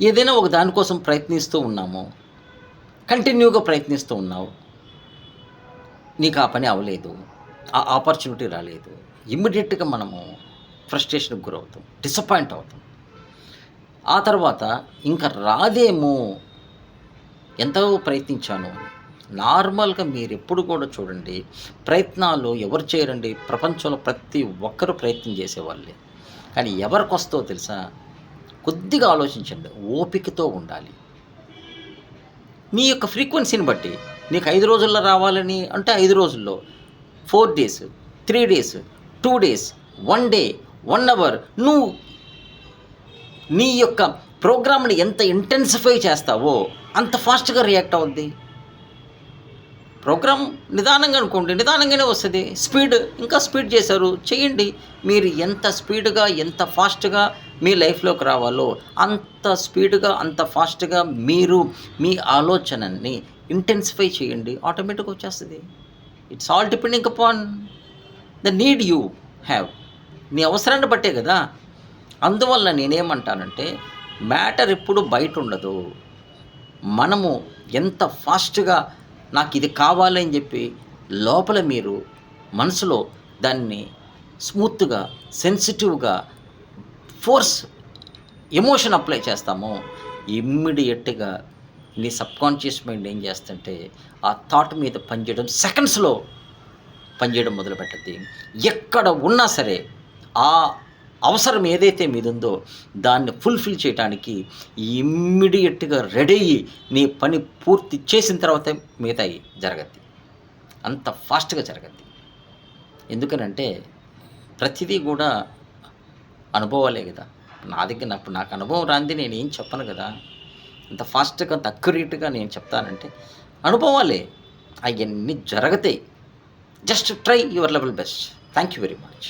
ఏదైనా ఒక దానికోసం ప్రయత్నిస్తూ ఉన్నాము. కంటిన్యూగా ప్రయత్నిస్తూ ఉన్నావు. నీకు ఆ పని అవ్వలేదు. ఆ ఆపర్చునిటీ రాలేదు. ఇమ్మీడియేట్‌గా మనము ఫ్రస్ట్రేషన్‌కి గురవుతాం. డిసప్పాయింట్ అవుతాం. ఆ తర్వాత ఇంక రాదేమో, ఎంతో ప్రయత్నించాను అని. నార్మల్‌గా మీరెప్పుడు కూడా చూడండి, ప్రయత్నాలు ఎవరు చేయరండి. ప్రపంచంలో ప్రతి ఒక్కరు ప్రయత్నం చేసేవాళ్ళే. కానీ ఎవరికొస్తదో తెలుసా? కొద్దిగా ఆలోచించండి. ఓపికతో ఉండాలి. మీ యొక్క ఫ్రీక్వెన్సీని బట్టి నీకు 5 రోజుల్లో రావాలని అంటే 5 రోజుల్లో, 4 days, 3 days, 2 days, 1 day, 1 hour నువ్వు నీ యొక్క ప్రోగ్రామ్‌ని ఎంత ఇంటెన్సిఫై చేస్తావో అంత ఫాస్ట్‌గా రియాక్ట్ అవుద్ది. ప్రోగ్రామ్ నిదానంగా అనుకోండి, నిదానంగానే వస్తది. స్పీడ్ ఇంకా స్పీడ్ చేశారు, చేయండి. మీరు ఎంత స్పీడ్‌గా, ఎంత ఫాస్ట్‌గా మీ లైఫ్‌లోకి రావాలో అంత స్పీడ్‌గా, అంత ఫాస్ట్‌గా మీరు మీ ఆలోచనని ఇంటెన్సిఫై చేయండి. ఆటోమేటిక్‌గా వచ్చేస్తది. It's all depending upon the need you have. నీ అవసరాన్ని బట్టే గదా! అందువల్ల నేనేమంటానంటే మ్యాటర్ ఎప్పుడు బయటుండదు. మనము ఎంత ఫాస్ట్‌గా నాకిది కావాలి అని జెప్పి లోపల మీరు మనసులో దాన్ని స్మూత్‌గా, సెన్సిటివ్‌గా, ఫోర్స్ ఎమోషన్ అప్లై చేస్తామో ఇమ్మీడియేట్‌గా నీ సబ్‌కాన్షియస్ మైండ్ ఏం చేస్తంటే ఆ థాట్ మీద పనిచేయడం సెకండ్స్‌లో పనిచేయడం మొదలుపెట్టద్ది. ఎక్కడ ఉన్నా సరే ఆ అవసరం ఏదైతే మీదుందో దాన్ని ఫుల్‌ఫిల్ చేయటానికి ఇమ్మీడియేట్‌గా రెడీ అయ్యి నీ పని పూర్తి చేసిన తర్వాతే మిగతాయి జరగద్ది. అంత ఫాస్ట్‌గా జరగద్ది. ఎందుకనంటే ప్రతిదీ గూడా అనుభవాలే గదా! నా దగ్గర నాకు అనుభవం రానిది నేనేం చెప్పను గదా! అంత ఫాస్ట్‌గా, అంత అక్యురేట్‌గా నేను చెప్తానంటే అనుభవాలే. అయన్నీ జరగతాయి. Just try your level best. Thank you very much.